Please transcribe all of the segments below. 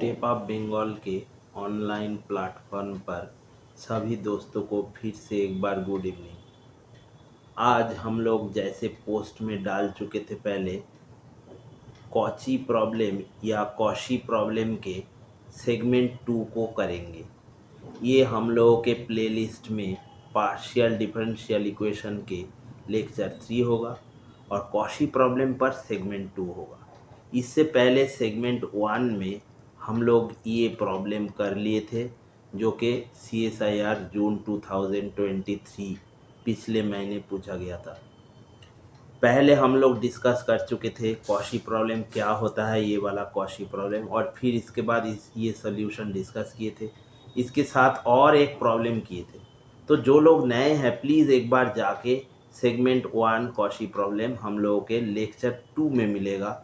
Step of Bengal के online platform पर सभी दोस्तों को फिर से एक बार गुड इवनिंग। आज हम लोग जैसे पोस्ट में डाल चुके थे पहले कॉची प्रॉब्लम या कॉशी प्रॉब्लम के सेगमेंट 2 को करेंगे। ये हम लोगों के प्लेलिस्ट में पार्शियल डिफरेंशियल इक्वेशन के लेक्चर 3 होगा और कॉशी प्रॉब्लम पर सेगमेंट 2 होगा। इससे पहले सेगमेंट 1 में हम लोग ये प्रॉब्लम कर लिए थे जो कि CSIR जून 2023 पिछले महीने पूछा गया था। पहले हम लोग डिस्कस कर चुके थे कॉशी प्रॉब्लम क्या होता है, ये वाला कॉशी प्रॉब्लम, और फिर इसके बाद ये सोल्यूशन डिस्कस किए थे। इसके साथ और एक प्रॉब्लम किए थे। तो जो लोग नए हैं प्लीज़ एक बार जाके सेगमेंट 1 कॉशी प्रॉब्लम हम लोगों के लेक्चर 2 में मिलेगा,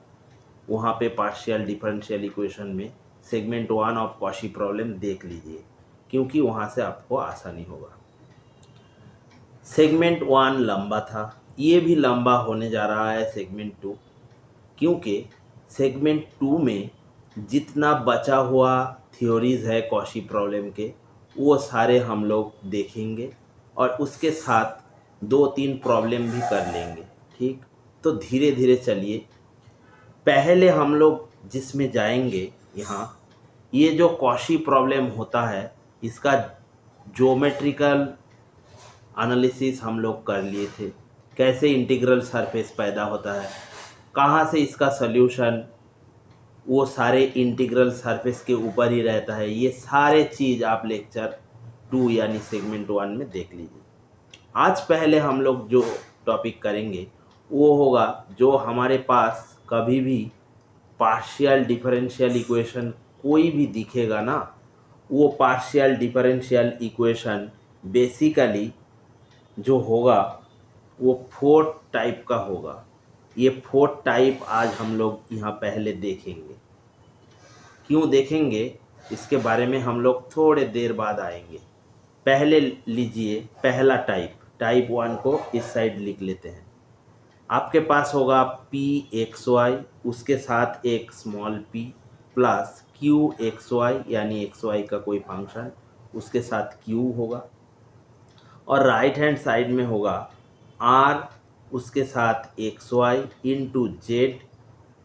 वहाँ पे पार्शियल डिफरेंशियल इक्वेशन में सेगमेंट 1 ऑफ कॉशी प्रॉब्लम देख लीजिए, क्योंकि वहाँ से आपको आसानी होगा। सेगमेंट 1 लंबा था, ये भी लंबा होने जा रहा है सेगमेंट 2, क्योंकि सेगमेंट 2 में जितना बचा हुआ थ्योरीज है कॉशी प्रॉब्लम के वो सारे हम लोग देखेंगे और उसके साथ 2-3 प्रॉब्लम भी कर लेंगे। ठीक, तो धीरे धीरे चलिए। पहले हम लोग जिसमें जाएंगे, यहाँ ये जो कॉशी प्रॉब्लम होता है इसका ज्योमेट्रिकल एनालिसिस हम लोग कर लिए थे। कैसे इंटीग्रल सरफेस पैदा होता है, कहाँ से इसका सॉल्यूशन, वो सारे इंटीग्रल सरफेस के ऊपर ही रहता है। ये सारे चीज़ आप लेक्चर 2 यानी सेगमेंट 1 में देख लीजिए। आज पहले हम लोग जो टॉपिक करेंगे वो होगा जो हमारे पास कभी भी पार्शियल डिफरेंशियल इक्वेशन कोई भी दिखेगा ना, वो पार्शियल डिफरेंशियल इक्वेशन बेसिकली जो होगा वो 4 टाइप का होगा। ये 4 टाइप आज हम लोग यहाँ पहले देखेंगे। क्यों देखेंगे इसके बारे में हम लोग थोड़े देर बाद आएंगे। पहले लीजिए पहला टाइप 1 को इस साइड लिख लेते हैं। आपके पास होगा Pxy, उसके साथ एक स्मॉल p प्लस Qxy यानी xy का कोई फंक्शन, उसके साथ q होगा, और राइट हैंड साइड में होगा r, उसके साथ xy into Z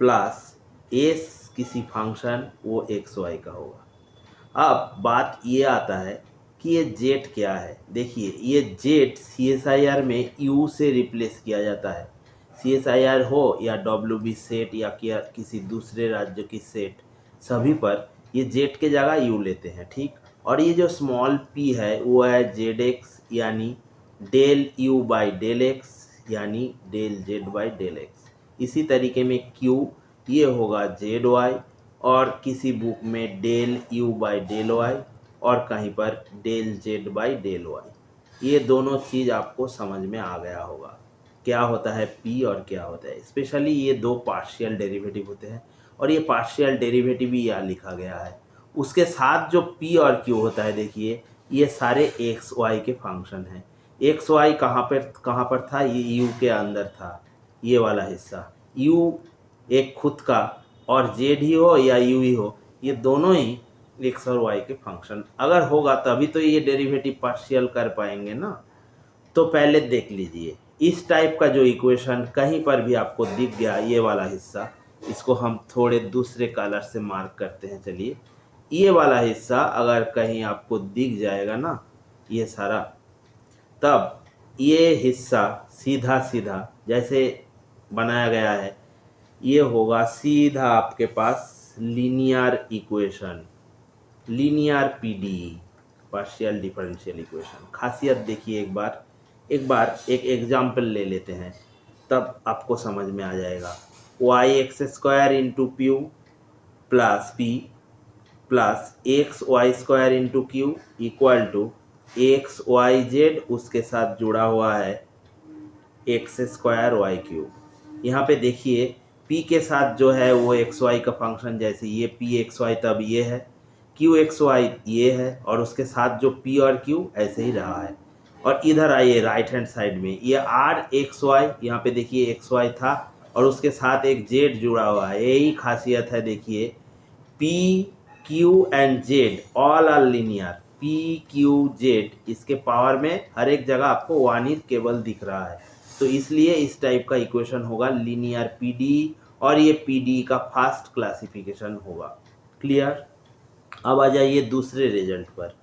plus s किसी फंक्शन वो xy का होगा। अब बात ये आता है कि ये जेड क्या है। देखिए ये जेड CSIR में u से रिप्लेस किया जाता है। CSIR हो या WB सेट या किसी दूसरे राज्य की सेट, सभी पर ये जेड के जगह u लेते हैं। ठीक, और ये जो स्मॉल p है वो है ZX यानी del u by del x यानी del Z by del x. इसी तरीके में q ये होगा ZY, और किसी बुक में del u by del y और कहीं पर del Z by del y। ये दोनों चीज़ आपको समझ में आ गया होगा क्या होता है p और क्या होता है। स्पेशली ये दो पार्शियल डेरिवेटिव होते हैं और ये पार्शियल डेरिवेटिव भी यहाँ लिखा गया है। उसके साथ जो p और q होता है, देखिए ये सारे एक्स वाई के फंक्शन हैं। एक्स वाई कहाँ पर था, ये u के अंदर था, ये वाला हिस्सा। u एक खुद का, और जेड ही हो या यू ही हो, ये दोनों ही एक्स और वाई के फंक्शन अगर होगा तभी तो ये डेरिवेटिव पार्शियल कर पाएंगे ना। तो पहले देख लीजिए इस टाइप का जो इक्वेशन कहीं पर भी आपको दिख गया, ये वाला हिस्सा, इसको हम थोड़े दूसरे कलर से मार्क करते हैं। चलिए, ये वाला हिस्सा अगर कहीं आपको दिख जाएगा ना, ये सारा, तब ये हिस्सा सीधा सीधा जैसे बनाया गया है ये होगा सीधा आपके पास linear equation, linear PDE, partial differential equation. खासियत देखिए एक एग्जाम्पल ले लेते हैं तब आपको समझ में आ जाएगा। y(x² into P plus p plus xy² into q equal to xyz, उसके साथ जुड़ा हुआ है x² y³। यहाँ पे देखिए p के साथ जो है वो xy का फंक्शन, जैसे ये pxy तब ये है, qxy ये है, और उसके साथ जो p और q ऐसे ही रहा है। और इधर आइए राइट हैंड साइड में, ये rxy, यहाँ पे देखिए xy था और उसके साथ एक z जुड़ा हुआ है। यही खासियत है। देखिए p Q and Z all are linear, P Q Z इसके पावर में हर एक जगह आपको वन ही केवल दिख रहा है, तो इसलिए इस टाइप का इक्वेशन होगा लीनियर पीडी, और ये पीडी का फास्ट क्लासिफिकेशन होगा। क्लियर। अब आ जाइए दूसरे रिजल्ट पर।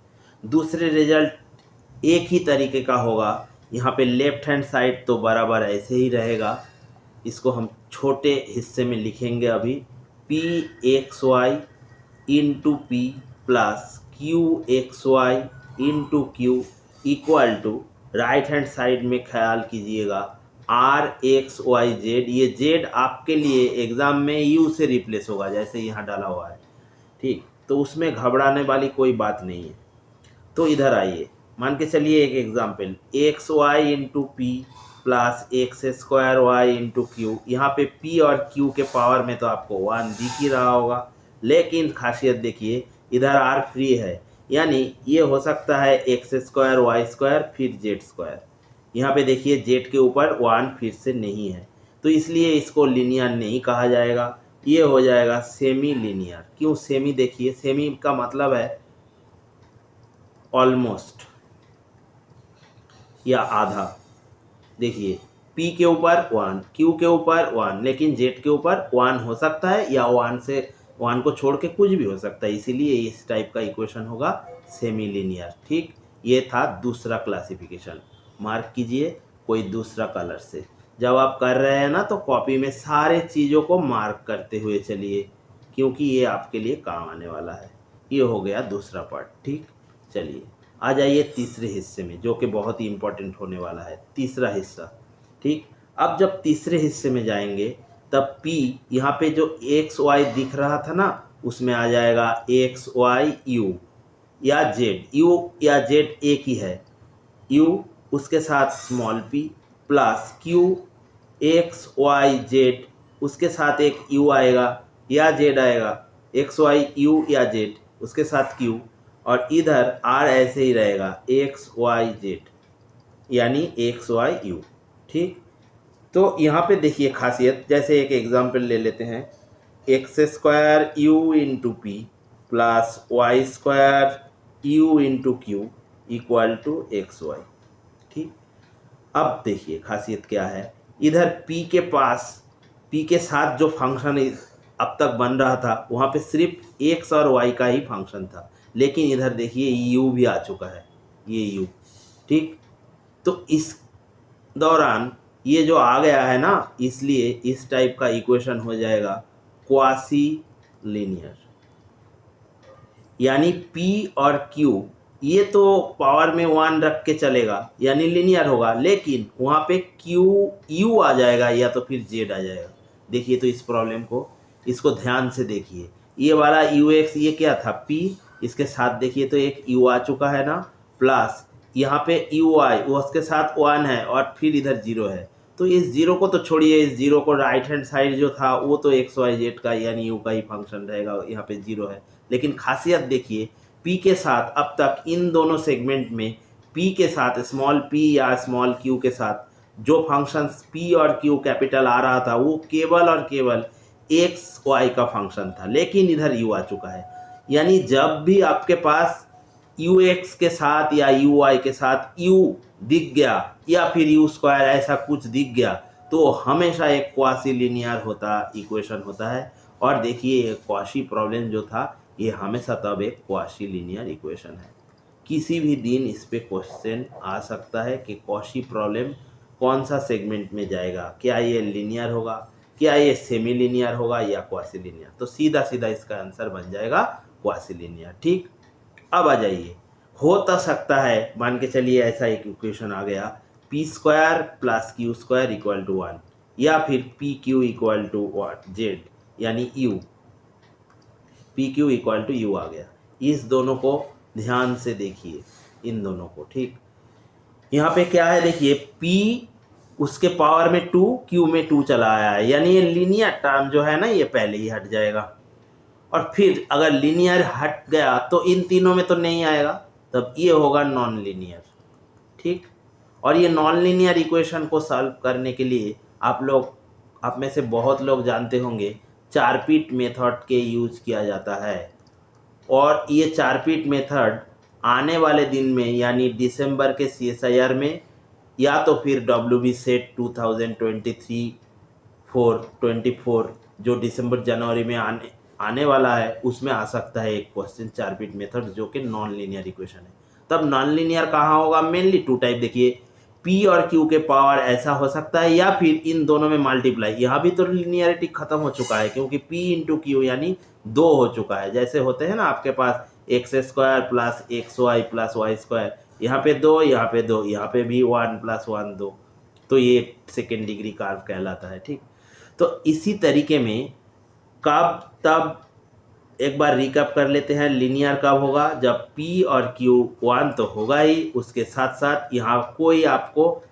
दूसरे रिजल्ट एक ही तरीके का होगा। यहाँ पे लेफ्ट हैंड साइड तो बराबर ऐसे ही रहेगा, इसको हम छोटे हिस्से में लिखेंगे अभी, P X Y into P plus Q X Y into Q equal to, right hand side में ख्याल कीजिएगा आर एक्स वाई जेड, ये जेड आपके लिए एग्ज़ाम में यू से रिप्लेस होगा जैसे यहाँ डाला हुआ है, ठीक, तो उसमें घबराने वाली कोई बात नहीं है। तो इधर आइए, मान के चलिए एक example, X Y into P plus X square Y into Q, यहाँ पे पी और क्यू के पावर में तो आपको वन दिख ही रहा होगा, लेकिन खासियत देखिए इधर आर फ्री है, यानी ये हो सकता है एक्स स्क्वायर वाई स्क्वायर फिर जेड स्क्वायर, यहाँ पे देखिए जेड के ऊपर वन फिर से नहीं है, तो इसलिए इसको लीनियर नहीं कहा जाएगा, ये हो जाएगा सेमी लीनियर। क्यों सेमी? देखिए सेमी का मतलब है ऑलमोस्ट या आधा। देखिए P के ऊपर वन, Q के ऊपर वन, लेकिन Z के ऊपर वन हो सकता है या वन को छोड़ के कुछ भी हो सकता है, इसीलिए इस टाइप का इक्वेशन होगा सेमी लीनियर। ठीक, ये था दूसरा क्लासिफिकेशन। मार्क कीजिए कोई दूसरा कलर से, जब आप कर रहे हैं ना तो कॉपी में सारे चीज़ों को मार्क करते हुए चलिए, क्योंकि ये आपके लिए काम आने वाला है। ये हो गया दूसरा पार्ट। ठीक, चलिए आ जाइए तीसरे हिस्से में, जो कि बहुत ही इम्पोर्टेंट होने वाला है, तीसरा हिस्सा। ठीक, अब जब तीसरे हिस्से में जाएंगे तब P यहाँ पे जो एक्स वाई दिख रहा था ना, उसमें आ जाएगा एक्स वाई यू या जेड, यू या जेड एक ही है, यू उसके साथ small p plus Q X Y Z, उसके साथ एक यू आएगा या जेड आएगा, एक्स वाई यू या जेड उसके साथ क्यू, और इधर आर ऐसे ही रहेगा एक्स वाई जेड यानी एक्स वाई यू। ठीक, तो यहाँ पे देखिए खासियत, जैसे एक एग्जांपल ले लेते हैं, X square U into P plus Y square U into Q equal to X Y. ठीक, अब देखिए खासियत क्या है, इधर P के पास P के साथ जो फंक्शन अब तक बन रहा था वहाँ पे सिर्फ x और y का ही फंक्शन था, लेकिन इधर देखिए u भी आ चुका है, ये u। ठीक, तो इस दौरान ये जो आ गया है ना, इसलिए इस टाइप का इक्वेशन हो जाएगा क्वासी लीनियर, यानी P और Q ये तो पावर में वन रख के चलेगा यानी लीनियर होगा, लेकिन वहाँ पे क्यू यू आ जाएगा या तो फिर जेड आ जाएगा। देखिए तो इस प्रॉब्लम को, इसको ध्यान से देखिए, ये वाला यू एक्स ये क्या था P, इसके साथ देखिए तो एक यू आ चुका है ना, प्लस यहाँ पे यू आई वो उसके साथ वन है और फिर इधर जीरो है, तो इस जीरो को तो छोड़िए, इस जीरो को राइट हैंड साइड जो था वो तो एक्स वाई जेड का यानी यू का ही फंक्शन रहेगा, यहाँ पे जीरो है, लेकिन खासियत देखिए P के साथ अब तक इन दोनों सेगमेंट में P के साथ स्मॉल p या स्मॉल q के साथ जो फंक्शंस P और Q कैपिटल आ रहा था वो केवल और केवल एक्स वाई का फंक्शन था, लेकिन इधर u आ चुका है, यानी जब भी आपके पास यू एक्स के साथ या यू वाई के साथ u दिख गया या फिर यू स्क्वायर ऐसा कुछ दिख गया तो हमेशा एक क्वासी लीनियर होता इक्वेशन होता है। और देखिए क्वासी प्रॉब्लम जो था ये हमेशा तब एक क्वासी लीनियर इक्वेशन है। किसी भी दिन इस पे क्वेश्चन आ सकता है कि क्वासी प्रॉब्लम कौन सा सेगमेंट में जाएगा, क्या ये लीनियर होगा, क्या ये सेमी लीनियर होगा या क्वासी लीनियर, तो सीधा सीधा इसका आंसर बन जाएगा क्वासी लीनियर। ठीक, अब आ जाइए, हो तो सकता है, मान के चलिए ऐसा एक इक्वेशन आ गया p square plus q square equal to one, या फिर p q equal to one z यानी u, p q equal to u आ गया। इस दोनों को ध्यान से देखिए, इन दोनों को। ठीक, यहाँ पे क्या है देखिए, P उसके पावर में 2, Q में 2 चला आया है, यानी ये लीनियर टर्म जो है ना ये पहले ही हट जाएगा, और फिर अगर लीनियर हट गया तो इन तीनों में तो नहीं आएगा, तब ये होगा नॉन लीनियर। ठीक, और ये नॉन लीनियर इक्वेशन को सॉल्व करने के लिए आप में से बहुत लोग जानते होंगे चार पीट मेथड के यूज किया जाता है। और ये चारपीट मेथड आने वाले दिन में यानी दिसंबर के CSIR में या तो फिर WB सेट 2023-24 जो दिसंबर जनवरी में आने वाला है उसमें आ सकता है एक क्वेश्चन चारपीट मेथड जो कि नॉन लीनियर इक्वेशन है। तब नॉन लीनियर कहाँ होगा? मेनली टू टाइप देखिए, P और Q के पावर ऐसा हो सकता है या फिर इन दोनों में मल्टीप्लाई। यहाँ भी तो लीनियरिटी खत्म हो चुका है क्योंकि P इंटू Q यानी 2 हो चुका है। जैसे होते हैं ना आपके पास x² plus XY plus Y², यहाँ पे 2, यहाँ पे 2, यहाँ पे भी 1 प्लस 1 2, तो ये सेकेंड डिग्री कर्व कहलाता है। ठीक, तो इसी तरीके में कब तब एक बार रिकैप कर लेते हैं। लीनियर कब होगा? जब P और Q 1 तो होगा ही, उसके साथ साथ यहाँ कोई आपको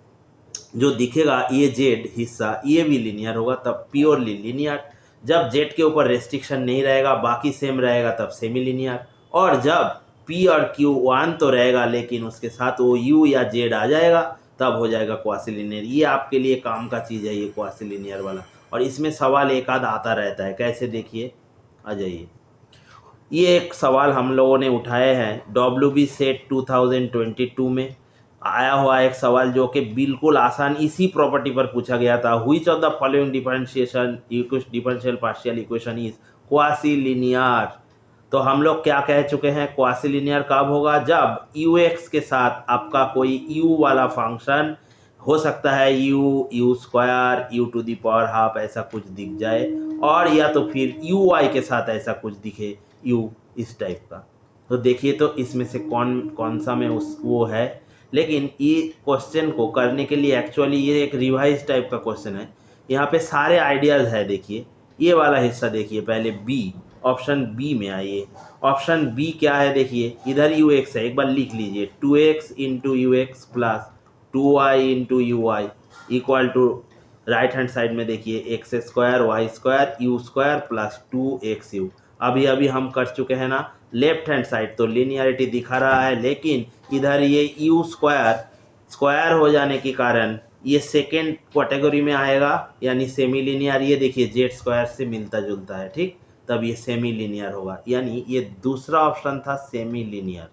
जो दिखेगा ये Z हिस्सा ये भी लीनियर होगा, तब प्योरली लीनियर। जब Z के ऊपर रेस्ट्रिक्शन नहीं रहेगा, बाकी सेम रहेगा, तब सेमी लीनियर। और जब P और Q 1 तो रहेगा लेकिन उसके साथ वो U या Z आ जाएगा, तब हो जाएगा क्वासी लीनियर। ये आपके लिए काम का चीज़ है ये क्वासी लीनियर वाला, और इसमें सवाल एक आध आता रहता है। कैसे? देखिए, आ जाइए। ये एक सवाल हम लोगों ने उठाए हैं WB सेट 2022 में आया हुआ एक सवाल जो कि बिल्कुल आसान इसी प्रॉपर्टी पर पूछा गया था। Which of the following differential partial equation is quasi linear. तो हम लोग क्या कह चुके हैं? क्वासी लीनियर कब होगा? जब ux के साथ आपका कोई u वाला फंक्शन हो सकता है, u² u⁻½ ऐसा कुछ दिख जाए, और या तो फिर uy के साथ ऐसा कुछ दिखे u इस टाइप का। तो देखिए तो इसमें से कौन कौन सा में उस वो है। लेकिन ये क्वेश्चन को करने के लिए एक्चुअली ये एक रिवाइज टाइप का क्वेश्चन है। यहाँ पे सारे आइडियाज़ है। देखिए ये वाला हिस्सा देखिए, पहले बी, ऑप्शन बी में आइए। ऑप्शन बी क्या है? देखिए इधर ux है, एक बार लिख लीजिए, 2x into ux plus 2y into ui equal to right hand side में देखिए x² y² u² plus 2xu। अभी अभी हम कर चुके हैं ना लेफ्ट हैंड साइड, तो लीनियरिटी दिखा रहा है, लेकिन इधर ये u² स्क्वायर हो जाने के कारण ये सेकेंड कैटेगरी में आएगा यानी सेमी लीनियर। ये देखिए z² से मिलता जुलता है, ठीक, तब ये सेमी लीनियर होगा। यानी ये दूसरा ऑप्शन था सेमी लीनियर,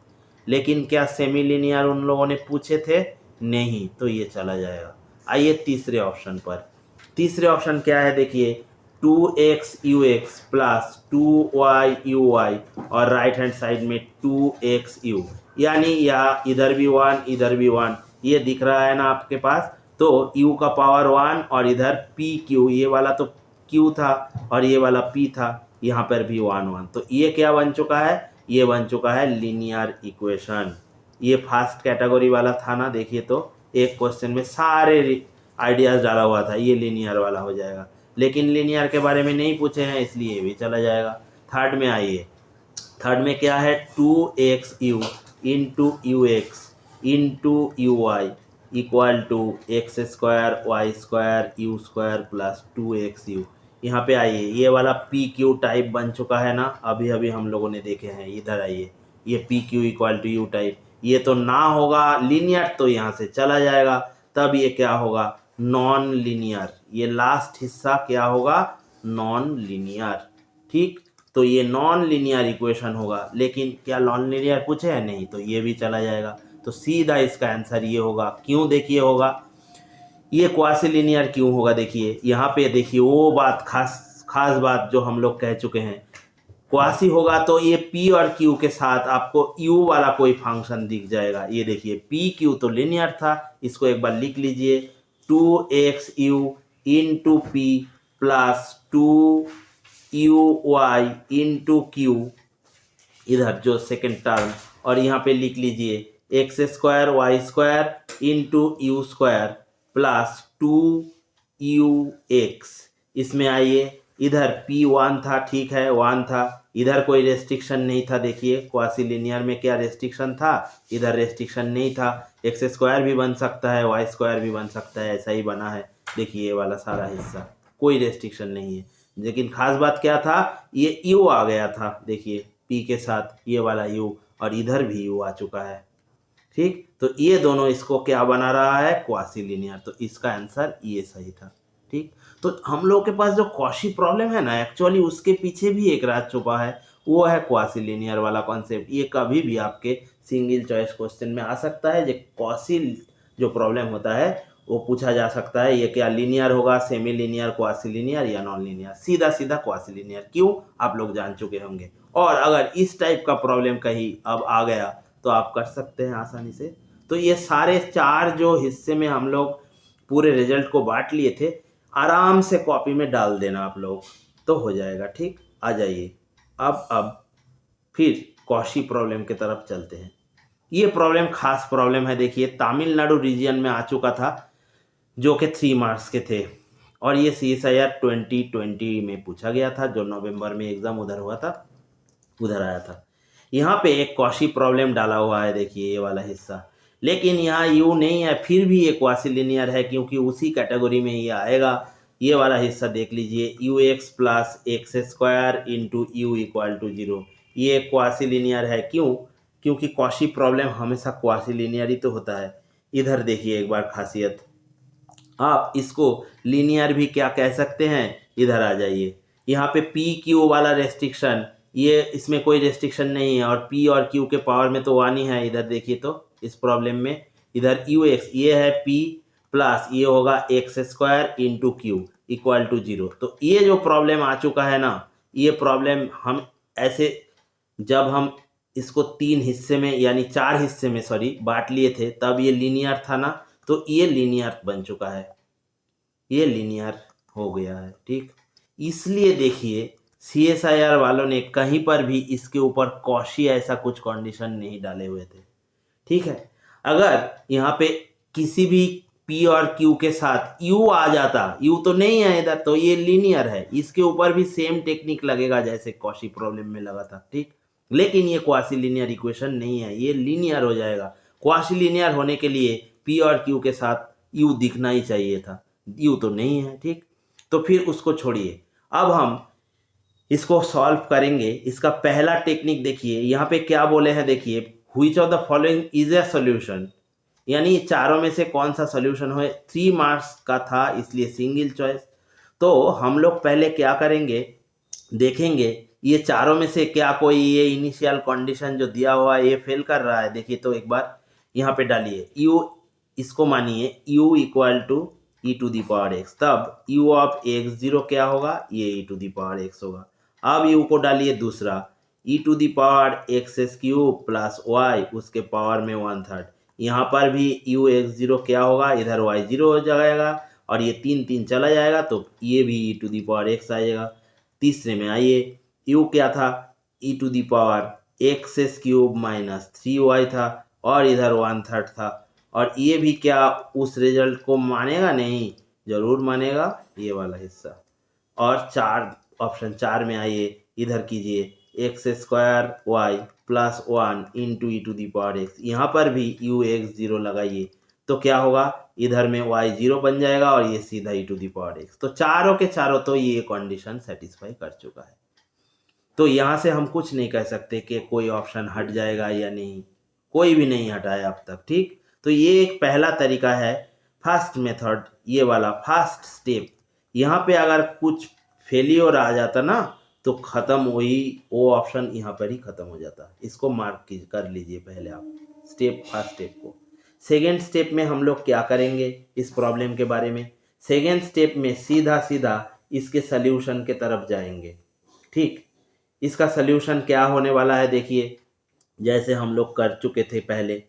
लेकिन क्या सेमी लीनियर उन लोगों ने पूछे थे? नहीं, तो ये चला जाएगा। आइए तीसरे ऑप्शन पर। तीसरे ऑप्शन क्या है? देखिए 2x ux plus 2y uy और राइट हैंड साइड में 2xu, यानी या इधर भी 1 इधर भी 1, ये दिख रहा है ना आपके पास। तो u का पावर 1 और इधर pq, ये वाला तो q था और ये वाला p था, यहाँ पर भी 1 1, तो ये क्या बन चुका है? ये बन चुका है लीनियर इक्वेशन। ये फर्स्ट कैटेगरी वाला था ना, देखिए तो एक क्वेश्चन में सारे आइडियाज डाला हुआ था, ये लीनियर वाला हो जाएगा। लेकिन लीनियर के बारे में नहीं पूछे हैं इसलिए भी चला जाएगा। थर्ड में आइए। थर्ड में क्या है? 2xu into ux into uy equal to x² y² u² plus 2xu। यहाँ पे आइए, ये वाला PQ टाइप बन चुका है ना, अभी अभी हम लोगों ने देखे हैं। इधर आइए, ये PQ equal to U type, ये तो ना होगा लीनियर, तो यहाँ से चला जाएगा। तब ये क्या होगा? Non linear. ये लास्ट हिस्सा क्या होगा? Non linear. ठीक, तो ये नॉन लीनियर इक्वेशन होगा। लेकिन क्या नॉन लीनियर पूछे हैं? नहीं, तो ये भी चला जाएगा। तो सीधा इसका आंसर ये होगा। क्यों? देखिए होगा ये क्वासी लीनियर क्यों होगा? देखिए यहाँ पे देखिए वो बात खास बात जो हम लोग कह चुके हैं, क्वासी होगा तो ये P और Q के साथ आपको U वाला कोई फंक्शन दिख जाएगा। ये देखिए PQ तो लीनियर था, इसको एक बार लिख लीजिए, 2xu into P plus 2uy into Q, इधर जो सेकेंड टर्म, और यहाँ पे लिख लीजिए x² y² into u² plus 2ux। इसमें आइए, इधर P1 था, ठीक है 1 था, इधर कोई रेस्ट्रिक्शन नहीं था। देखिए क्वासी लीनियर में क्या रेस्ट्रिक्शन था? इधर रेस्ट्रिक्शन नहीं था। x² भी बन सकता है, y² भी बन सकता है, ऐसा ही बना है। देखिए ये वाला सारा हिस्सा कोई रेस्ट्रिक्शन नहीं है। लेकिन खास बात क्या था? ये u आ गया था, देखिए P के साथ ये वाला u, और इधर भी u आ चुका है। ठीक, तो ये दोनों इसको क्या बना रहा है? Quasi linear. तो इसका आंसर ये सही था। ठीक, तो हम लोग के पास जो कॉशी प्रॉब्लम है ना, एक्चुअली उसके पीछे भी एक राज छुपा है। वो है क्वासी लीनियर वाला कॉन्सेप्ट। ये कभी भी आपके सिंगल चॉइस क्वेश्चन में आ सकता है। जो क्वासी जो प्रॉब्लम होता है वो पूछा जा सकता है, ये क्या लीनियर होगा, सेमी लीनियर, क्वासी लीनियर या नॉन लीनियर। सीधा सीधा क्वासी लीनियर, क्यों आप लोग जान चुके होंगे। और अगर इस टाइप का प्रॉब्लम कहीं अब आ गया तो आप कर सकते हैं आसानी से। तो ये सारे 4 जो हिस्से में हम लोग पूरे रिजल्ट को बांट लिए थे, आराम से कॉपी में डाल देना आप लोग, तो हो जाएगा। ठीक, आ जाइए अब फिर कॉशी प्रॉब्लम की तरफ चलते हैं। ये प्रॉब्लम खास प्रॉब्लम है। देखिए, तमिलनाडु रीजन में आ चुका था, जो कि 3 मार्क्स के थे, और ये CSIR 2020 में पूछा गया था, जो नवंबर में एग्जाम उधर हुआ था, उधर आया था। यहाँ पे एक कॉशी प्रॉब्लम डाला हुआ है, देखिए ये वाला हिस्सा, लेकिन यहाँ यू नहीं है, फिर भी ये क्वासी लीनियर है, क्योंकि उसी कैटेगरी में ये आएगा। ये वाला हिस्सा देख लीजिए, U X plus X square into U equal to 0। ये क्वासी लीनियर है, क्यों? क्योंकि कॉशी प्रॉब्लम हमेशा क्वासी लीनियर ही तो होता है। इधर देखिए एक बार खासियत, आप इसको लीनियर भी क्या कह सकते हैं, इधर आ जाइए। यहाँ पे पी क्यू वाला रेस्ट्रिक्शन, ये इसमें कोई रेस्ट्रिक्शन नहीं है, और पी और क्यू के पावर में तो 1 ही है। इधर देखिए तो इस प्रॉब्लम में इधर यू एक्स, ये है पी प्लस ये होगा X square into Q equal to 0। तो ये जो प्रॉब्लम आ चुका है ना, ये प्रॉब्लम हम ऐसे जब हम इसको 3 हिस्से में यानी 4 हिस्से में सॉरी बांट लिए थे, तब ये लीनियर था ना, तो ये लीनियर बन चुका है, ये लीनियर हो गया है। ठीक, इसलिए देखिए CSIR वालों ने कहीं पर भी इसके ऊपर कॉशी ऐसा कुछ कंडीशन नहीं डाले हुए थे। ठीक है, अगर यहाँ पे किसी भी P और Q के साथ U आ जाता, U तो नहीं है इधर, तो ये लीनियर है, इसके ऊपर भी सेम टेक्निक लगेगा जैसे कॉशी प्रॉब्लम में लगा था। ठीक, लेकिन ये क्वासी लीनियर इक्वेशन नहीं है, ये लीनियर हो जाएगा। क्वासी लीनियर होने के लिए P और Q के साथ U दिखना ही चाहिए था, U तो नहीं है। ठीक, तो फिर उसको छोड़िए, अब हम इसको सॉल्व करेंगे। इसका पहला टेक्निक देखिए, यहाँ पे क्या बोले हैं, देखिए, which of the following is a solution, यानी चारों में से कौन सा सॉल्यूशन हो। 3 मार्क्स का था, इसलिए सिंगल चॉइस। तो हम लोग पहले क्या करेंगे, देखेंगे ये चारों में से क्या कोई ये इनिशियल कंडीशन जो दिया हुआ है ये फेल कर रहा है। देखिए तो एक बार यहाँ पे डालिए u, इसको मानिए u equal to E to the power x, तब u ऑफ x0 क्या होगा, ये e to the power x होगा। अब u को डालिए दूसरा, e to the power x cube plus y उसके पावर में 1/3। यहाँ पर भी u x0 क्या होगा, इधर y0 हो जाएगा, और ये 3 3 चला जाएगा, तो ये भी e to the power x आएगा। तीसरे में आइए, u क्या था, e to the power x cube minus 3y था, और इधर 1/3 था, और ये भी क्या उस रिजल्ट को मानेगा, नहीं, जरूर मानेगा ये वाला हिस्सा। और ऑप्शन 4 में आइए, इधर कीजिए X square Y plus 1 into E to the power X, यहाँ पर भी यू एक्स 0 लगाइए, तो क्या होगा, इधर में y 0 बन जाएगा, और ये सीधा e to the power x. तो चारों के चारों तो ये कंडीशन सेटिस्फाई कर चुका है। तो यहाँ से हम कुछ नहीं कह सकते कि कोई ऑप्शन हट जाएगा या नहीं, कोई भी नहीं हटा है अब तक। ठीक, तो ये एक पहला तरीका है, फर्स्ट मेथड, ये वाला फर्स्ट स्टेप। यहाँ पे अगर कुछ फेलियर आ जाता ना, तो ख़त्म, वही वो ऑप्शन यहाँ पर ही ख़त्म हो जाता। इसको मार्क कर लीजिए पहले आप फर्स्ट स्टेप को। सेकेंड स्टेप में हम लोग क्या करेंगे इस प्रॉब्लम के बारे में, सेकेंड स्टेप में सीधा सीधा इसके सल्यूशन के तरफ जाएंगे। ठीक, इसका सल्यूशन क्या होने वाला है, देखिए, जैसे हम लोग कर चुके थे पहले,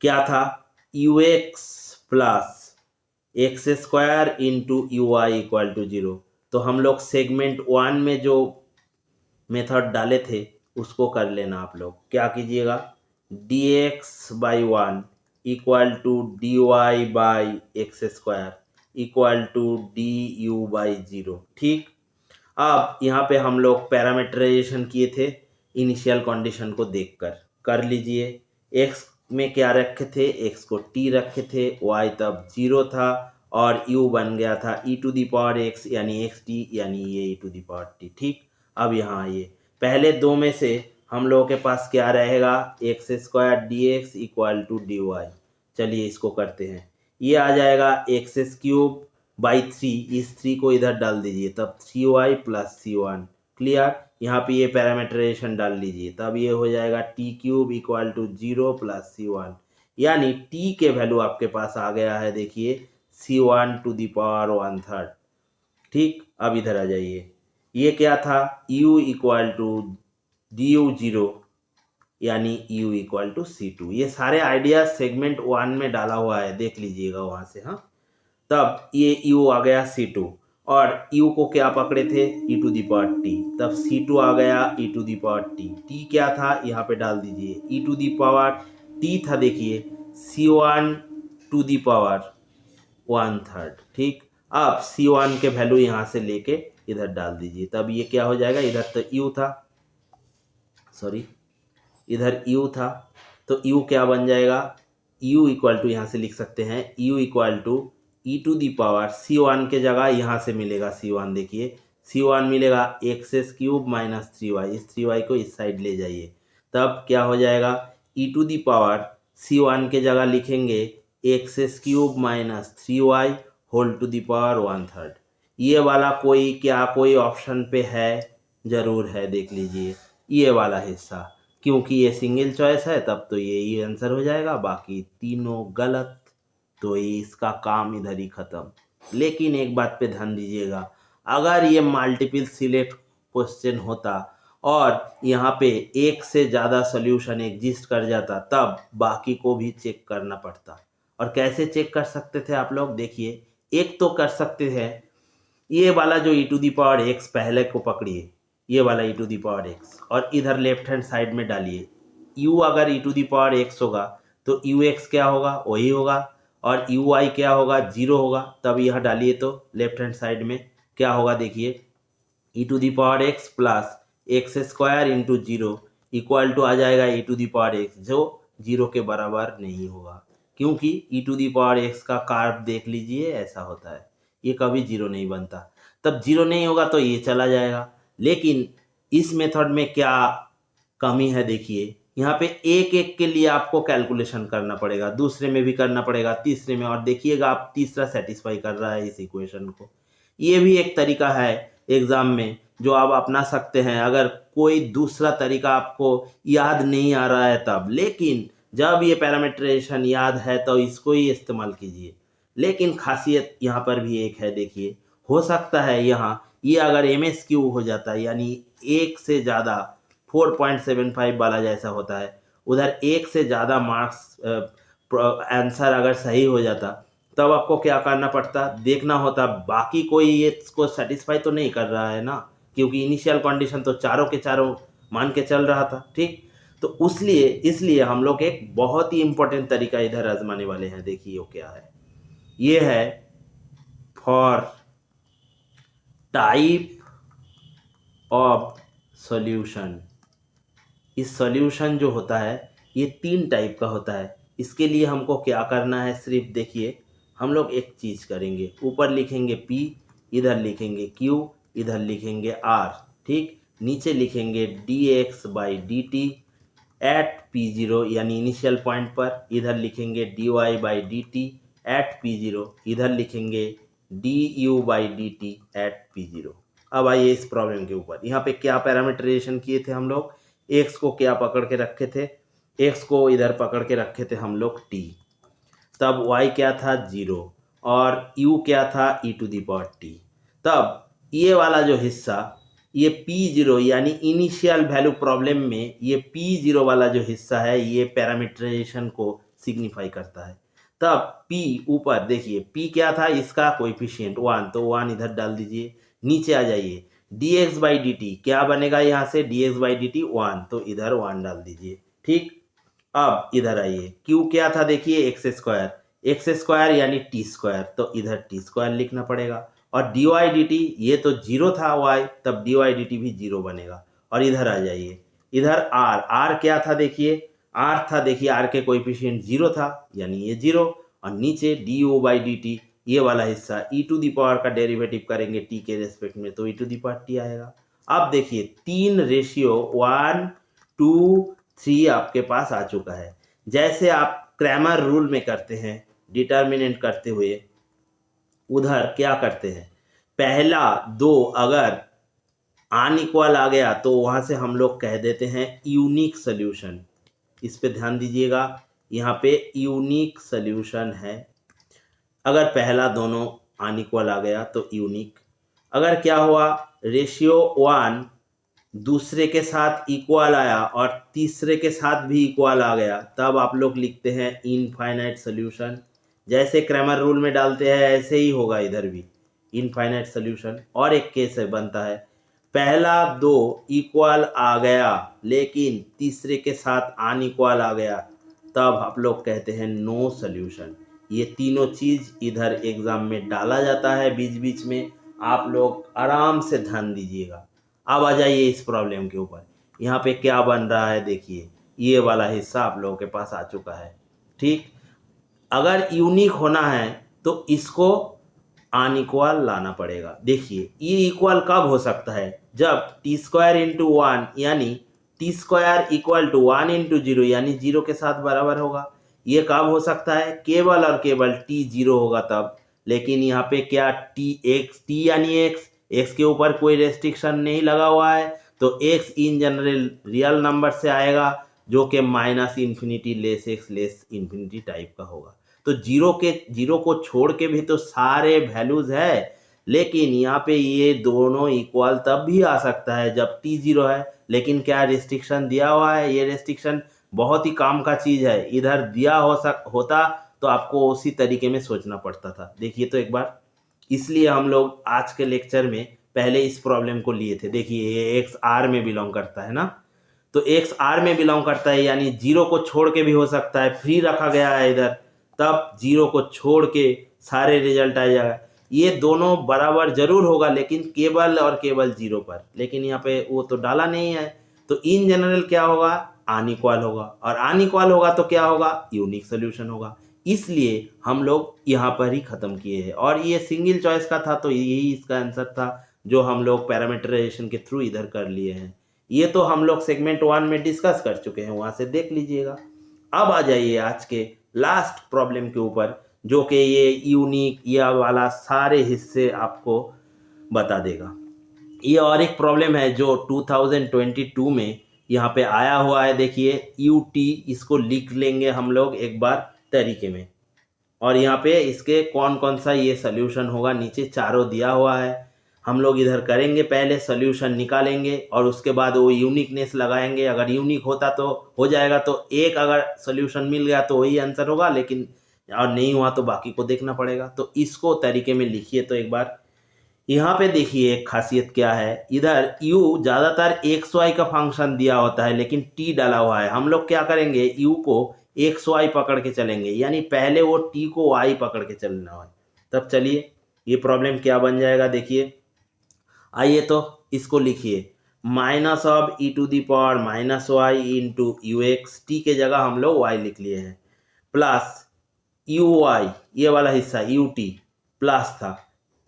क्या था, U X plus X square into U Y equal to 0। तो हम लोग सेगमेंट 1 में जो मेथड डाले थे उसको कर लेना। आप लोग क्या कीजिएगा, D X by 1 equal to D Y by X square equal to D you by 0। ठीक, अब यहाँ पे हम लोग पैरामीटराइजेशन किए थे इनिशियल कंडीशन को देखकर, कर लीजिए। x में क्या रखे थे, x को t रखे थे, y तब 0 था, और u बन गया था e to the power x यानी xt, यानी ये e to the power t। ठीक, अब यहाँ आइए, पहले दो में से हम लोगों के पास क्या रहेगा, X square D X equal to D Y. चलिए इसको करते हैं, ये आ जाएगा एक्स क्यूब बाई 3, इस 3 को इधर डाल दीजिए, तब 3y प्लस C1। क्लियर, यहाँ पे ये पैरामीटराइजेशन डाल लीजिए, तब ये हो जाएगा T cube equal to 0 plus C1, यानी टी के वैल्यू आपके पास आ गया है, देखिए C1 टू द पावर 1/3। ठीक, अब इधर आ जाइए, ये क्या था, u इक्वल टू du0 यानी u इक्वल टू C2। ये सारे आइडिया सेगमेंट 1 में डाला हुआ है, देख लीजिएगा वहाँ से। हाँ, तब ये u आ गया C2, और u को क्या पकड़े थे, e to the power t, तब C2 आ गया e to the power t। t क्या था यहाँ पे डाल दीजिए, e to the power t था, देखिए C1 टू दी पावर 1/3। ठीक, अब C1 के वैल्यू यहाँ से लेके इधर डाल दीजिए, तब ये क्या हो जाएगा, इधर तो u था, सॉरी इधर u था, तो u क्या बन जाएगा, u इक्वल टू यहाँ से लिख सकते हैं u equal to E to the power C1 के जगह यहाँ से मिलेगा C1, देखिए C1 मिलेगा x³ माइनस 3y, इस 3y को इस साइड ले जाइए, तब क्या हो जाएगा, e to the power C1 के जगह लिखेंगे x³ minus 3y whole to the power 1/3। ये वाला कोई क्या कोई ऑप्शन पे है, ज़रूर है, देख लीजिए ये वाला हिस्सा, क्योंकि ये सिंगल चॉइस है तब तो यही आंसर हो जाएगा, बाकी तीनों गलत, तो ये इसका काम इधर ही ख़त्म। लेकिन एक बात पे ध्यान दीजिएगा, अगर ये मल्टीपल सिलेक्ट क्वेश्चन होता और यहाँ पे एक से ज़्यादा सॉल्यूशन एग्जिस्ट कर जाता, तब बाकी को भी चेक करना पड़ता। और कैसे चेक कर सकते थे आप लोग, देखिए एक तो कर सकते हैं, ये वाला जो e to the power x पहले को पकड़िए, ये वाला e to the power x, और इधर लेफ्ट हैंड साइड में डालिए, u अगर e to the power x होगा तो ux क्या होगा, वही होगा, और uy क्या होगा, 0 होगा, तब यह डालिए तो लेफ्ट हैंड साइड में क्या होगा, देखिए e to the power x plus x² into 0 equal to आ जाएगा e to the power x, जो 0 के बराबर नहीं होगा, क्योंकि e to the power x का कार्व देख लीजिए ऐसा होता है, ये कभी 0 नहीं बनता, तब 0 नहीं होगा तो ये चला जाएगा। लेकिन इस मेथड में क्या कमी है, देखिए यहाँ पे एक एक के लिए आपको कैलकुलेशन करना पड़ेगा, दूसरे में भी करना पड़ेगा, तीसरे में, और देखिएगा आप तीसरा सेटिस्फाई कर रहा है इस इक्वेशन को। ये भी एक तरीका है एग्ज़ाम में जो आप अपना सकते हैं, अगर कोई दूसरा तरीका आपको याद नहीं आ रहा है तब, लेकिन जब ये पैरामीटराइजेशन याद है तो इसको ही इस्तेमाल कीजिए। लेकिन खासियत यहाँ पर भी एक है, देखिए हो सकता है यहाँ ये अगर MSQ हो जाता है, यानी एक से ज़्यादा 4.75 वाला जैसा होता है, उधर एक से ज़्यादा मार्क्स आंसर अगर सही हो जाता, तब आपको क्या करना पड़ता, देखना होता बाकी कोई ये इसको सेटिस्फाई तो नहीं कर रहा है ना, क्योंकि इनिशियल कंडीशन तो चारों के चारों मान के चल रहा था। ठीक, तो इसलिए हम लोग एक बहुत ही इम्पोर्टेंट तरीका इधर आजमाने वाले हैं, देखिए वो क्या है, ये है फॉर टाइप ऑफ सॉल्यूशन। इस सॉल्यूशन जो होता है ये 3 टाइप का होता है। इसके लिए हमको क्या करना है, सिर्फ देखिए हम लोग एक चीज़ करेंगे, ऊपर लिखेंगे P, इधर लिखेंगे Q, इधर लिखेंगे R। ठीक, नीचे लिखेंगे dx/dt एट P0 यानी इनिशियल पॉइंट पर, इधर लिखेंगे dy/dt एट P0, इधर लिखेंगे du/dt एट P0। अब आइए इस प्रॉब्लम के ऊपर, यहाँ पे क्या पैरामीटराइजेशन किए थे हम लोग, x को क्या पकड़ के रखे थे, x को इधर पकड़ के रखे थे हम लोग t, तब y क्या था 0, और u क्या था e to the power t। तब ये वाला जो हिस्सा, ये P0 यानी इनिशियल वैल्यू प्रॉब्लम में ये P0 वाला जो हिस्सा है ये पैरामीटराइजेशन को सिग्निफाई करता है। तब P ऊपर देखिए, P क्या था, इसका कोएफिशिएंट 1, तो 1 इधर डाल दीजिए, नीचे आ जाइए dx/dt क्या बनेगा, यहाँ से dx/dt 1, तो इधर 1 डाल दीजिए। ठीक, अब इधर आइए, Q क्या था, देखिए x² यानी t², तो इधर t² लिखना पड़ेगा, और dy/dt ये तो 0 था y, तब dy/dt भी 0 बनेगा। और इधर आ जाइए, इधर r क्या था, देखिए r था, देखिए r के कोएफिशिएंट 0 था यानी ये 0, और नीचे du/dt ये वाला हिस्सा e टू दी पावर का डेरिवेटिव करेंगे t के रेस्पेक्ट में, तो e to the power t आएगा। अब देखिए 3 रेशियो 1 2 3 आपके पास आ चुका है। जैसे आप क्रैमर रूल में करते हैं डिटर्मिनेंट करते हुए, उधर क्या करते हैं, पहला 2 अगर अनइक्वल आ गया तो वहाँ से हम लोग कह देते हैं यूनिक सोल्यूशन। इस पे ध्यान दीजिएगा, यहाँ पे यूनिक सोल्यूशन है। अगर पहला दोनों अनइक्वल आ गया तो यूनिक। अगर क्या हुआ, रेशियो 1 दूसरे के साथ इक्वल आया और तीसरे के साथ भी इक्वल आ गया, तब आप लोग लिखते हैं इनफाइनाइट सोल्यूशन। जैसे क्रैमर रूल में डालते हैं ऐसे ही होगा इधर भी, इनफाइनाइट सोल्यूशन। और एक केस है बनता है, पहला दो इक्वल आ गया लेकिन तीसरे के साथ अनइक्वल आ गया, तब आप लोग कहते हैं नो सोल्यूशन। ये तीनों चीज़ इधर एग्जाम में डाला जाता है बीच बीच में, आप लोग आराम से ध्यान दीजिएगा। अब आ जाइए इस प्रॉब्लम के ऊपर। यहाँ पे क्या बन रहा है देखिए, ये वाला हिस्सा आप लोगों के पास आ चुका है। ठीक, अगर यूनिक होना है तो इसको अनइक्वल लाना पड़ेगा। देखिए ये इक्वल कब हो सकता है, जब टी स्क्वायर इंटू 1 यानी T square equal to 1 into 0 यानी 0 के साथ बराबर होगा। ये कब हो सकता है, केवल और केवल टी 0 होगा तब। लेकिन यहाँ पे क्या टी एक्स, टी यानी एक्स के ऊपर कोई रेस्ट्रिक्शन नहीं लगा हुआ है, तो x in general real number से आएगा जो कि minus infinity less x less infinity type का होगा। तो जीरो को छोड़ के भी तो सारे वैल्यूज है, लेकिन यहाँ पे ये दोनों इक्वल तब भी आ सकता है जब टी 0 है। लेकिन क्या रिस्ट्रिक्शन दिया हुआ है, ये रिस्ट्रिक्शन बहुत ही काम का चीज़ है। इधर दिया होता तो आपको उसी तरीके में सोचना पड़ता था। देखिए तो एक बार, इसलिए हम लोग आज के लेक्चर में पहले इस प्रॉब्लम को लिए थे। देखिए ये एक्स आर में बिलोंग करता है ना, तो एक्स आर में बिलोंग करता है यानी 0 को छोड़ के भी हो सकता है, फ्री रखा गया है इधर, तब 0 को छोड़ के सारे रिजल्ट आ जाएगा। ये दोनों बराबर जरूर होगा लेकिन केवल और केवल 0 पर, लेकिन यहाँ पे वो तो डाला नहीं है। तो इन जनरल क्या होगा, अनइक्वल होगा, और अनइक्वल होगा तो क्या होगा, यूनिक सोल्यूशन होगा। इसलिए हम लोग यहाँ पर ही ख़त्म किए हैं, और ये सिंगल चॉइस का था तो यही इसका आंसर था जो हम लोग पैरामीटराइजेशन के थ्रू इधर कर लिए हैं। ये तो हम लोग सेगमेंट 1 में डिस्कस कर चुके हैं, वहाँ से देख लीजिएगा। अब आ जाइए आज के लास्ट प्रॉब्लम के ऊपर, जो कि ये यूनिक या वाला सारे हिस्से आपको बता देगा। ये और एक प्रॉब्लम है जो 2022 में यहाँ पे आया हुआ है। देखिए यूटी, इसको लिख लेंगे हम लोग एक बार तरीके में, और यहाँ पे इसके कौन कौन सा ये सोल्यूशन होगा, नीचे चारों दिया हुआ है। हम लोग इधर करेंगे, पहले सोल्यूशन निकालेंगे और उसके बाद वो यूनिकनेस लगाएंगे। अगर यूनिक होता तो हो जाएगा, तो एक अगर सोल्यूशन मिल गया तो वही आंसर होगा, लेकिन और नहीं हुआ तो बाकी को देखना पड़ेगा। तो इसको तरीके में लिखिए तो एक बार। यहाँ पे देखिए एक खासियत क्या है, इधर u ज़्यादातर एक्स वाई का फंक्शन दिया होता है लेकिन t डाला हुआ है। हम लोग क्या करेंगे, u को एक्स वाई पकड़ के चलेंगे, यानी पहले वो t को y पकड़ के चलना है। तब चलिए ये प्रॉब्लम क्या बन जाएगा देखिए। आइए तो इसको लिखिए, minus of E to the power minus Y into U X, T के जगह हम लोग y लिख लिए हैं, प्लस यू वाई, ये वाला हिस्सा यू टी प्लस था,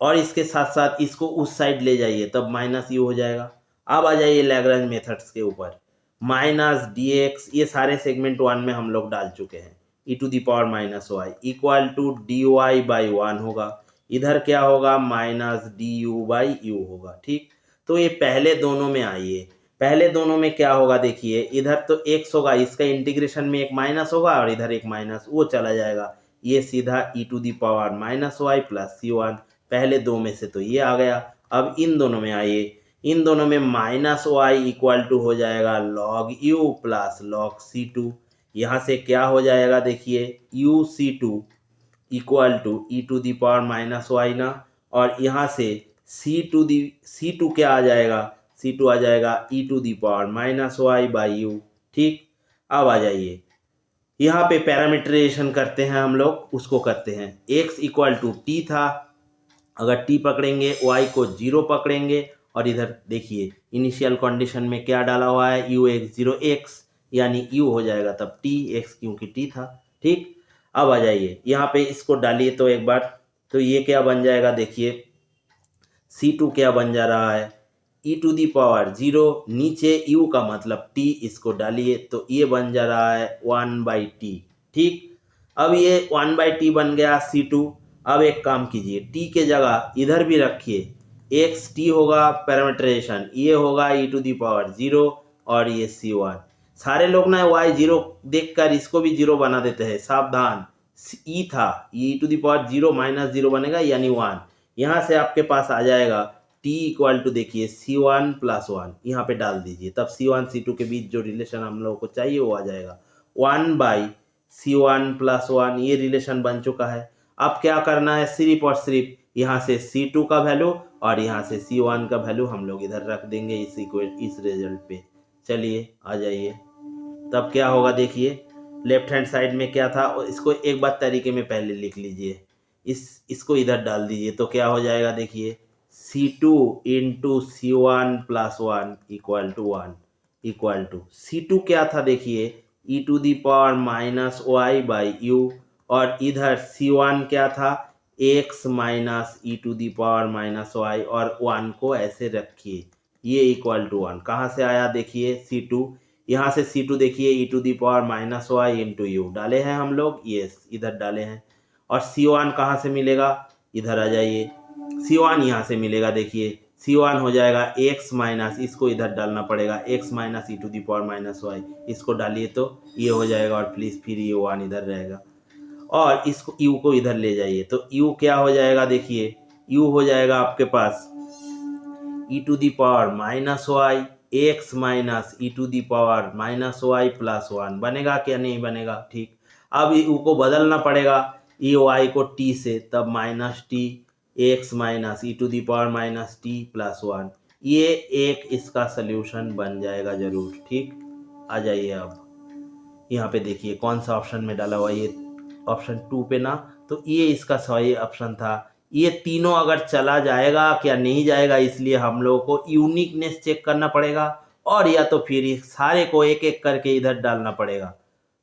और इसके साथ साथ इसको उस साइड ले जाइए तब माइनस यू हो जाएगा। अब आ जाइए लैग्रेंज मेथड्स के ऊपर, माइनस डी एक्स, ये सारे सेगमेंट 1 में हम लोग डाल चुके हैं, e to the power minus y equal to D Y by 1 होगा। इधर क्या होगा, minus d you by u होगा। ठीक, तो ये पहले दोनों में आइए, पहले दोनों में क्या होगा देखिए, इधर तो एक्स होगा, इसका इंटीग्रेशन में एक माइनस होगा और इधर एक माइनस, वो चला जाएगा, ये सीधा e to the power minus y plus c one. पहले दो में से तो ये आ गया। अब इन दोनों में आइए, इन दोनों में माइनस वाई इक्वल टू हो जाएगा log u plus log c two. यहाँ से क्या हो जाएगा देखिए, u c two equal to E to the power minus y ना, और यहाँ से सी टू क्या आ जाएगा, सी टू आ जाएगा e to the power minus y by u. ठीक, अब आ जाइए यहाँ पे पैरामीटराइजेशन करते हैं हम लोग, उसको करते हैं। x इक्वल टू टी था, अगर t पकड़ेंगे y को 0 पकड़ेंगे, और इधर देखिए इनिशियल कंडीशन में क्या डाला हुआ है, u x 0 x, यानी u हो जाएगा तब t, x क्योंकि t था। ठीक, अब आ जाइए यहाँ पे इसको डालिए तो एक बार, तो ये क्या बन जाएगा देखिए, C2 क्या बन जा रहा है, ई टू दी पावर 0, नीचे u का मतलब t, इसको डालिए तो ये बन जा रहा है 1/t। ठीक, अब ये 1/t बन गया C2। अब एक काम कीजिए, t के जगह इधर भी रखिए, एक्स टी होगा पैरामीटराइजेशन, ये होगा ई टू दी पावर 0 और ये C1। सारे लोग ना y 0 देखकर इसको भी 0 बना देते हैं, सावधान। ई था, e to the power 0 minus 0 बनेगा यानी 1। यहाँ से आपके पास आ जाएगा t इक्वल टू, देखिए C1 प्लस 1 यहाँ पे डाल दीजिए, तब C1 C2 के बीच जो रिलेशन हम लोगों को चाहिए वो आ जाएगा 1/C1 प्लस 1, ये रिलेशन बन चुका है। अब क्या करना है, सिर्फ और सिर्फ यहाँ से C2 का वैल्यू और यहाँ से C1 का वैल्यू हम लोग इधर रख देंगे इस रिजल्ट पे। चलिए आ जाइए, तब क्या होगा देखिए, लेफ्ट हैंड साइड में क्या था इसको एक बार तरीके में पहले लिख लीजिए, इसको इधर डाल दीजिए तो क्या हो जाएगा देखिए, C2 into C1 plus 1 equal to 1 equal to C2 क्या था देखिए, e to the power minus y by u, और इधर C1 क्या था, x minus e to the power minus y, और 1 को ऐसे रखिए, ये इक्वल टू 1 कहाँ से आया देखिए C2, यहाँ से C2 देखिए e to the power minus Y into u डाले हैं हम लोग, ये इधर डाले हैं। और C1 कहाँ से मिलेगा, इधर आ जाइए, C1 यहाँ से मिलेगा देखिए, C1 हो जाएगा x माइनस, इसको इधर डालना पड़ेगा, x minus e to the power minus y, इसको डालिए तो ये हो जाएगा, और प्लीज़ फिर ये 1 इधर रहेगा, और इसको u को इधर ले जाइए तो u क्या हो जाएगा देखिए, u हो जाएगा आपके पास e to the power minus y x minus e to the power minus y plus 1 बनेगा क्या, नहीं बनेगा, ठीक। अब u को बदलना पड़ेगा, ये y को t से, तब minus t x minus e to the power minus t plus 1, ये एक इसका सल्यूशन बन जाएगा जरूर, ठीक। आ जाइए अब यहाँ पे देखिए कौन सा ऑप्शन में डाला हुआ, ये ऑप्शन 2 पे ना, तो ये इसका सही ऑप्शन था। ये तीनों अगर चला जाएगा क्या नहीं जाएगा, इसलिए हम लोगों को यूनिकनेस चेक करना पड़ेगा, और या तो फिर सारे को एक एक करके इधर डालना पड़ेगा।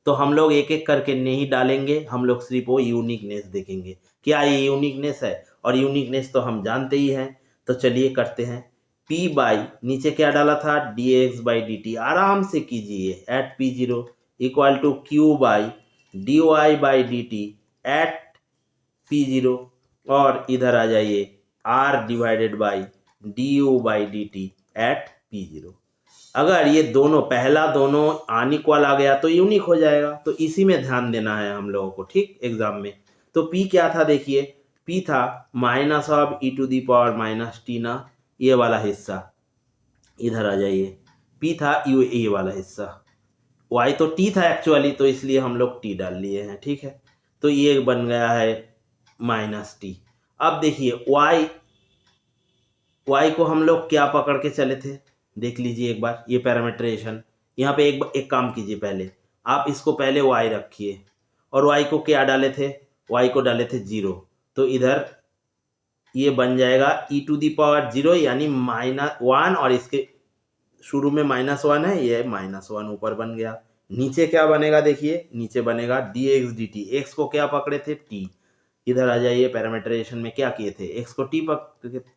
तो हम लोग एक एक करके नहीं डालेंगे, हम लोग सिर्फ वो यूनिकनेस देखेंगे, क्या ये यूनिकनेस है, और यूनिकनेस तो हम जानते ही हैं। तो चलिए करते हैं, p बाई नीचे क्या डाला था dx बाई dt, आराम से कीजिए, at p0 equal to q by dy by dt at p0, और इधर आ जाइए r divided by du by dt at p0। अगर ये दोनों पहला दोनों अनइक्वल आ गया तो यूनिक हो जाएगा, तो इसी में ध्यान देना है हम लोगों को, ठीक, एग्जाम में। तो p क्या था देखिए, p था minus of E to the power minus t ना, ये वाला हिस्सा, इधर आ जाइए, p था ये वाला हिस्सा, y तो t था एक्चुअली, तो इसलिए हम लोग t डाल लिए हैं, ठीक है। तो ये बन गया है माइनस टी। अब देखिए y को हम लोग क्या पकड़ के चले थे, देख लीजिए एक बार, ये पैरामीटराइजेशन यहाँ पे एक काम कीजिए, पहले आप इसको पहले y रखिए, और y को क्या डाले थे, y को डाले थे 0, तो इधर ये बन जाएगा ई टू दी पावर 0 यानी -1, और इसके शुरू में -1 है, ये -1 ऊपर बन गया। नीचे क्या बनेगा देखिए, नीचे बनेगा dx dt, x को क्या पकड़े थे t, इधर आ जाइए, पैरामीटराइजेशन में क्या किए थे, x को t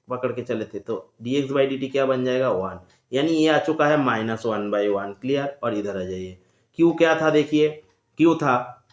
पकड़ के चले थे, तो dx बाई dt क्या बन जाएगा 1, यानी ये आ चुका है -1/1, क्लियर। और इधर आ जाइए, q क्या था देखिए, q था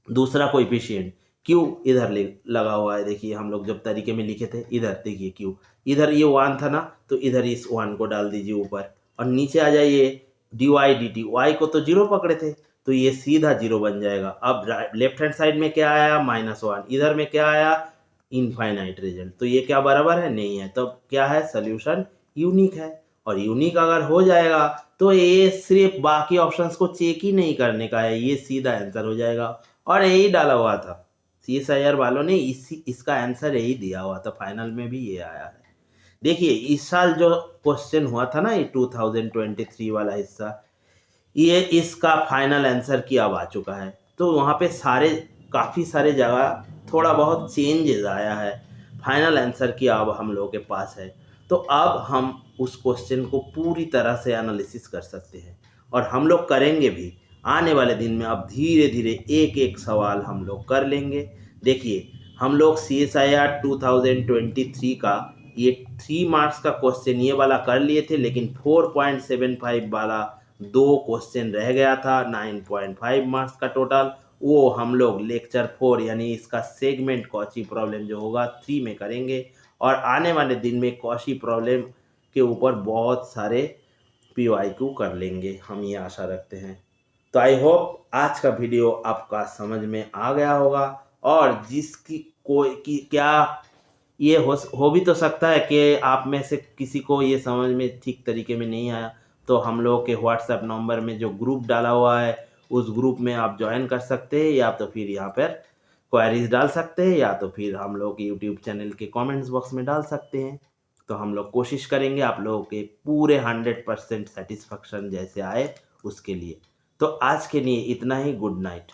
दूसरा कोएफिशिएंट, q इधर लगा हुआ है, देखिए हम लोग जब तरीके में लिखे थे, इधर देखिए q, इधर ये 1 था ना, तो इधर इस 1 को डाल दीजिए ऊपर, और नीचे आ जाइए dy dt, y को तो 0 पकड़े थे, तो ये सीधा 0 बन जाएगा। अब लेफ्ट हैंड साइड में क्या आया -1, इधर में क्या आया इनफाइनाइट रिजल्ट, तो ये क्या बराबर है, नहीं है, तो क्या है सल्यूशन यूनिक है। और यूनिक अगर हो जाएगा तो ये सिर्फ बाकी ऑप्शंस को चेक ही नहीं करने का है, ये सीधा आंसर हो जाएगा, और यही डाला हुआ था CSIR वालों ने, इसका आंसर यही दिया हुआ था, फाइनल में भी ये आया है। देखिए इस साल जो क्वेश्चन हुआ था ना, ये 2023 वाला हिस्सा, ये इसका फाइनल आंसर की अब आ चुका है, तो वहाँ पे काफ़ी सारे जगह थोड़ा बहुत चेंजेस आया है, फाइनल आंसर की अब हम लोगों के पास है। तो अब हम उस क्वेश्चन को पूरी तरह से एनालिसिस कर सकते हैं, और हम लोग करेंगे भी आने वाले दिन में। अब धीरे धीरे एक एक सवाल हम लोग कर लेंगे। देखिए हम लोग CSIR 2023 का ये 3 मार्क्स का क्वेश्चन ये वाला कर लिए थे, लेकिन 4.75 वाला 2 क्वेश्चन रह गया था, 9.5 मार्क्स का टोटल, वो हम लोग लेक्चर 4 यानी इसका सेगमेंट कॉची प्रॉब्लम जो होगा 3 में करेंगे। और आने वाले दिन में कॉशी प्रॉब्लम के ऊपर बहुत सारे PYQ कर लेंगे, हम ये आशा रखते हैं। तो आई होप आज का वीडियो आपका समझ में आ गया होगा, और जिसकी कोई की क्या ये हो भी तो सकता है कि आप में से किसी को ये समझ में ठीक तरीके में नहीं आया, तो हम लोग के व्हाट्सएप नंबर में जो ग्रुप डाला हुआ है उस ग्रुप में आप ज्वाइन कर सकते हैं, या तो फिर यहाँ पर क्वेरीज डाल सकते हैं, या तो फिर हम लोग यूट्यूब चैनल के कमेंट्स बॉक्स में डाल सकते हैं। तो हम लोग कोशिश करेंगे आप लोगों के पूरे 100% सेटिस्फेक्शन जैसे आए उसके लिए। तो आज के लिए इतना ही। Good night.